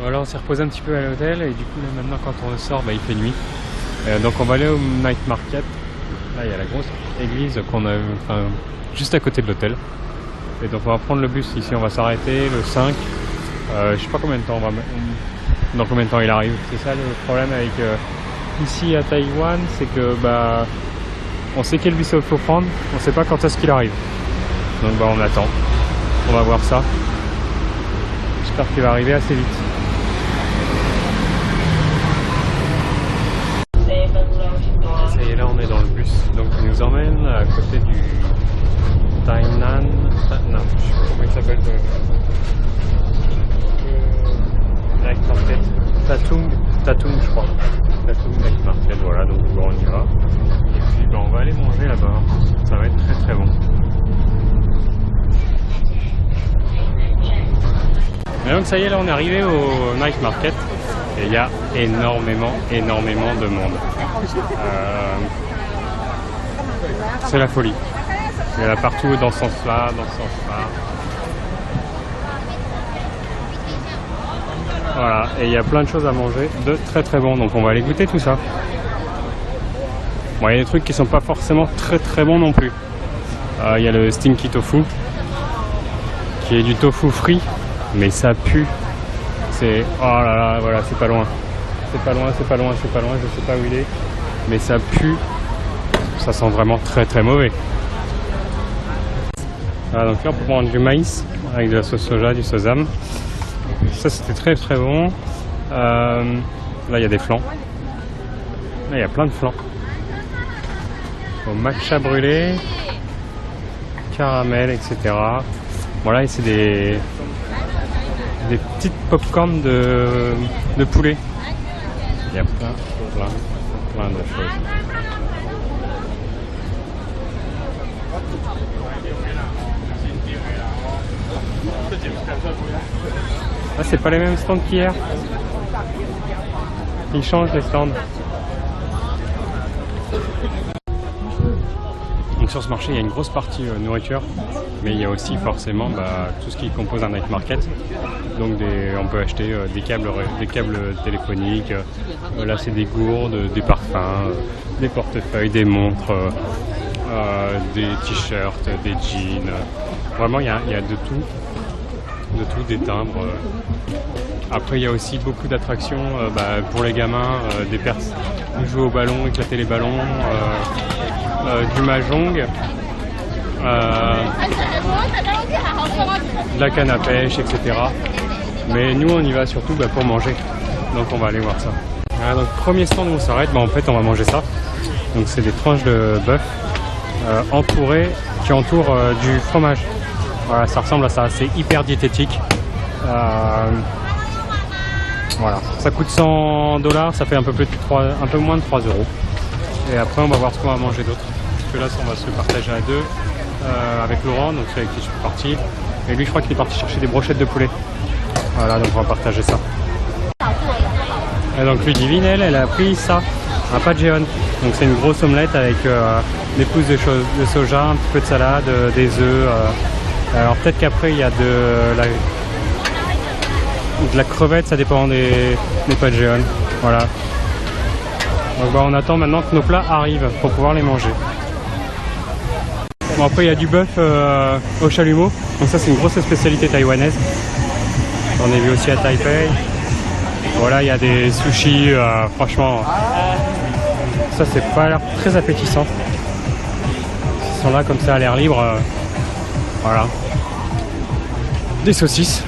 Voilà, on s'est reposé un petit peu à l'hôtel et du coup là, maintenant quand on sort, il fait nuit. Donc on va aller au night market. Là il y a la grosse église qu'on a juste à côté de l'hôtel. Et donc on va prendre le bus ici, on va s'arrêter le 5. Je sais pas combien de temps dans combien de temps il arrive. C'est ça le problème avec ici à Taïwan, c'est que on sait quel bus il faut prendre, on sait pas quand est-ce qu'il arrive. Donc on attend. On va voir ça. J'espère qu'il va arriver assez vite. Ça y est, là on est dans le bus, donc il nous emmène à côté du Tainan. Non, je sais pas comment il s'appelle. Night Market. Tatung, je crois. Tatung Night Market, voilà, donc on y va. Et puis on va aller manger là-bas. Ça va être très très bon. Et donc ça y est, là on est arrivé au Night Market. Et il y a énormément de monde. C'est la folie. Il y en a partout dans ce sens-là, dans ce sens-là. Voilà, et il y a plein de choses à manger de très très bon. Donc on va aller goûter tout ça. Bon, il y a des trucs qui sont pas forcément très très bons non plus. Il y a le stinky tofu, qui est du tofu frit, mais ça pue. C'est... Oh là là, voilà, c'est pas loin. C'est pas loin, c'est pas loin, c'est pas loin, je sais pas où il est. Mais ça pue. Ça sent vraiment très très mauvais. Voilà, donc là on peut prendre du maïs avec de la sauce soja, du sésame. Ça c'était très très bon. Là il y a des flancs. Là il y a plein de flancs. Au matcha brûlé, caramel, etc. Voilà, et c'est des petites pop-corn de poulet. Il y a plein de choses. Ah, c'est pas les mêmes stands qu'hier. Ils changent les stands. Donc sur ce marché, il y a une grosse partie nourriture, mais il y a aussi forcément tout ce qui compose un night market. Donc on peut acheter des câbles téléphoniques, là c'est des gourdes, des parfums, des portefeuilles, des montres, des t-shirts, des jeans. Vraiment il y a de tout, des timbres. Après il y a aussi beaucoup d'attractions pour les gamins, des personnes qui jouent au ballon, éclater les ballons, du mahjong, de la canne à pêche, etc. Mais nous on y va surtout pour manger, donc on va aller voir ça. Voilà, donc premier stand où on s'arrête, en fait on va manger ça. Donc c'est des tranches de bœuf qui entourent du fromage. Voilà, ça ressemble à ça, c'est hyper diététique. Voilà, ça coûte $100, ça fait un peu moins de 3 €. Et après on va voir ce qu'on va manger d'autre. Parce que là on va se partager à deux avec Laurent, donc c'est avec qui je suis parti. Et lui je crois qu'il est parti chercher des brochettes de poulet. Voilà, donc on va partager ça. Et donc Ludivine, elle a pris ça, un padjeon. Donc c'est une grosse omelette avec des pousses de soja, un petit peu de salade, des œufs. Alors peut-être qu'après il y a de la crevette, ça dépend des padjeon. Voilà. Donc on attend maintenant que nos plats arrivent pour pouvoir les manger. Bon, après il y a du bœuf au chalumeau. Donc ça c'est une grosse spécialité taïwanaise. On est vu aussi à Taipei. Voilà, il y a des sushis, franchement, ça c'est pas l'air très appétissant. Ils sont là comme ça à l'air libre. Voilà. Des saucisses.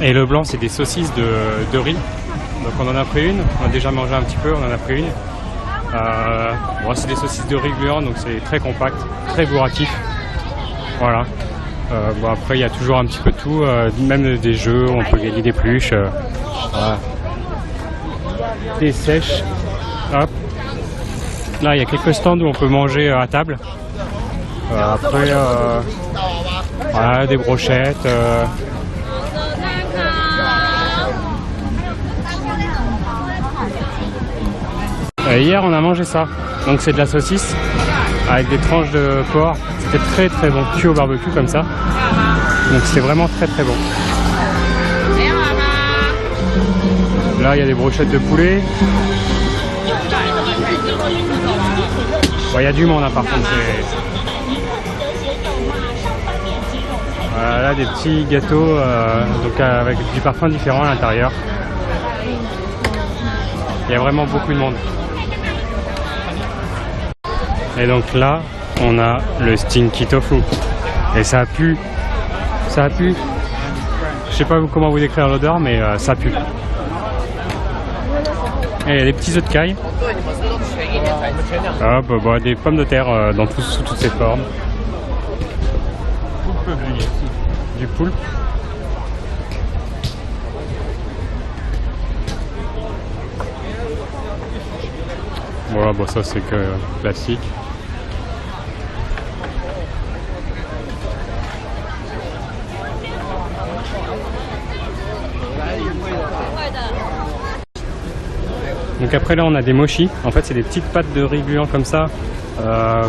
Et le blanc c'est des saucisses de riz. Donc on en a pris une, on a déjà mangé un petit peu, on en a pris une. Bon, c'est des saucisses de riz gluant, donc c'est très compact, très bourratif. Voilà. Bon, après il y a toujours un petit peu de tout, même des jeux, on peut gagner des pluches. Voilà. Des sèches. Hop. Là il y a quelques stands où on peut manger à table. Après voilà, des brochettes. Hier on a mangé ça, donc c'est de la saucisse avec des tranches de porc, c'était très très bon, cuit au barbecue comme ça, donc c'est vraiment très très bon. Là, il y a des brochettes de poulet. Bon, il y a du monde, hein, par contre. Voilà, là, des petits gâteaux donc avec du parfum différent à l'intérieur. Il y a vraiment beaucoup de monde. Et donc là, on a le stinky tofu. Et ça pue. Ça pue. Je sais pas comment vous décrire l'odeur, mais ça pue. Et il y a des petits œufs de caille. Hop, bah, des pommes de terre sous toutes ces formes. Du poulpe. Voilà, bon, ça c'est que classique. Donc après là on a des mochis, en fait c'est des petites pâtes de riz gluant comme ça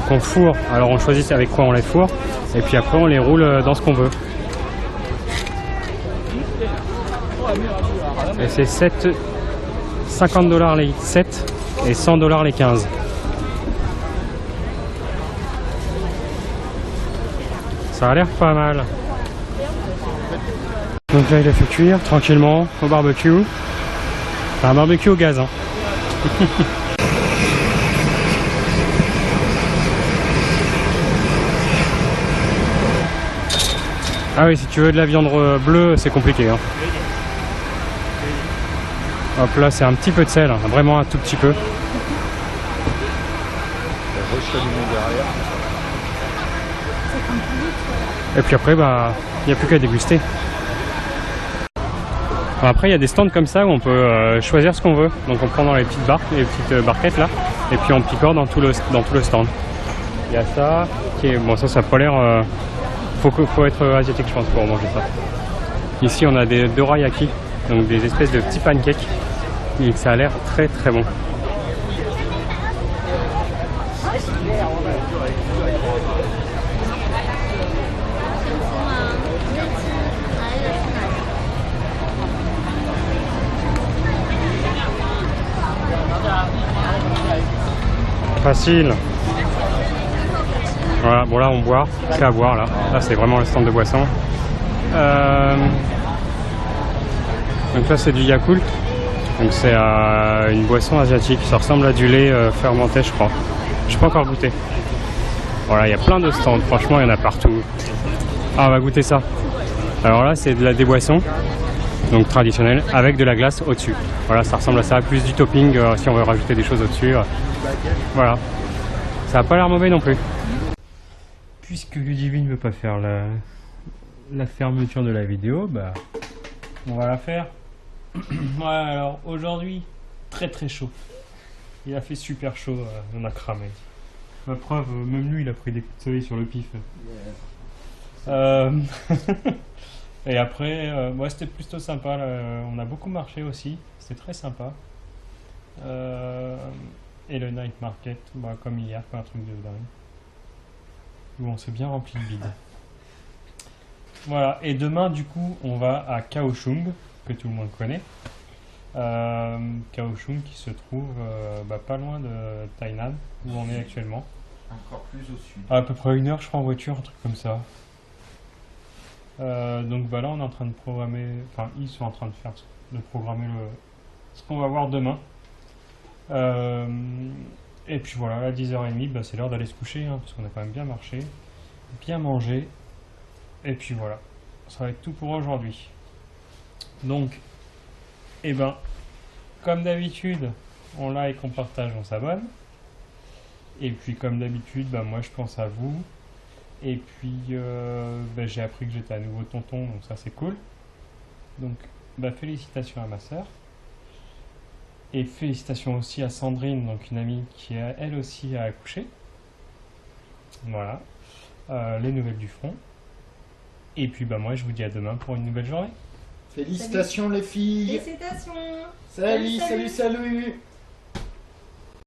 qu'on fourre. Alors on choisit avec quoi on les fourre et puis après on les roule dans ce qu'on veut. Et c'est 50 $ les 7 et 100 $ les 15. Ça a l'air pas mal. Donc là il a fait cuire tranquillement au barbecue. C'est un barbecue au gaz, hein. Ah oui, si tu veux de la viande bleue, c'est compliqué, hein. Hop là, c'est un petit peu de sel, hein, vraiment un tout petit peu. Et puis après, bah, il n'y a plus qu'à déguster. Après il y a des stands comme ça où on peut choisir ce qu'on veut. Donc on prend dans les petites barquettes là, et puis on picore dans tout le stand. Il y a ça, qui est, bon ça n'a pas l'air... faut être asiatique je pense pour manger ça. Ici on a des dorayaki, donc des espèces de petits pancakes, et ça a l'air très très bon. Facile. Voilà, bon là on boit, c'est à boire là. Là c'est vraiment le stand de boisson. Donc là c'est du Yakult. Donc c'est une boisson asiatique. Ça ressemble à du lait fermenté je crois. Je n'ai pas encore goûté. Voilà, il y a plein de stands. Franchement il y en a partout. Ah on va goûter ça. Alors là c'est des boissons. Donc traditionnel avec de la glace au-dessus. Voilà, ça ressemble à ça, plus du topping si on veut rajouter des choses au-dessus. Voilà, ça n'a pas l'air mauvais non plus. Puisque Ludivine ne veut pas faire la fermeture de la vidéo, bah on va la faire. Voilà, alors aujourd'hui très très chaud. Il a fait super chaud, on a cramé. Ma preuve, même lui il a pris des coups de soleil sur le pif. Et après, ouais, c'était plutôt sympa, là. On a beaucoup marché aussi, c'était très sympa. Et le night market, bah, comme hier, pas un truc de dingue. Bon, on s'est bien rempli de bide. Voilà, et demain du coup, on va à Kaohsiung, que tout le monde connaît. Kaohsiung qui se trouve bah, pas loin de Tainan, où on est actuellement. Encore plus au sud. À peu près 1 heure, je crois, en voiture, un truc comme ça. Donc bah là on est en train de programmer, enfin ils sont en train de programmer ce qu'on va voir demain. Et puis voilà, à 10h30, bah, c'est l'heure d'aller se coucher, hein, parce qu'on a quand même bien marché, bien mangé. Et puis voilà, ça va être tout pour aujourd'hui. Donc, et ben, comme d'habitude, on like, on partage, on s'abonne. Et puis comme d'habitude, bah, moi je pense à vous. Et puis bah, j'ai appris que j'étais à nouveau tonton, donc ça c'est cool. Donc bah, félicitations à ma soeur. Et félicitations aussi à Sandrine, donc une amie qui elle aussi a accouché. Voilà, les nouvelles du front. Et puis bah moi je vous dis à demain pour une nouvelle journée. Félicitations les filles. Félicitations. Salut.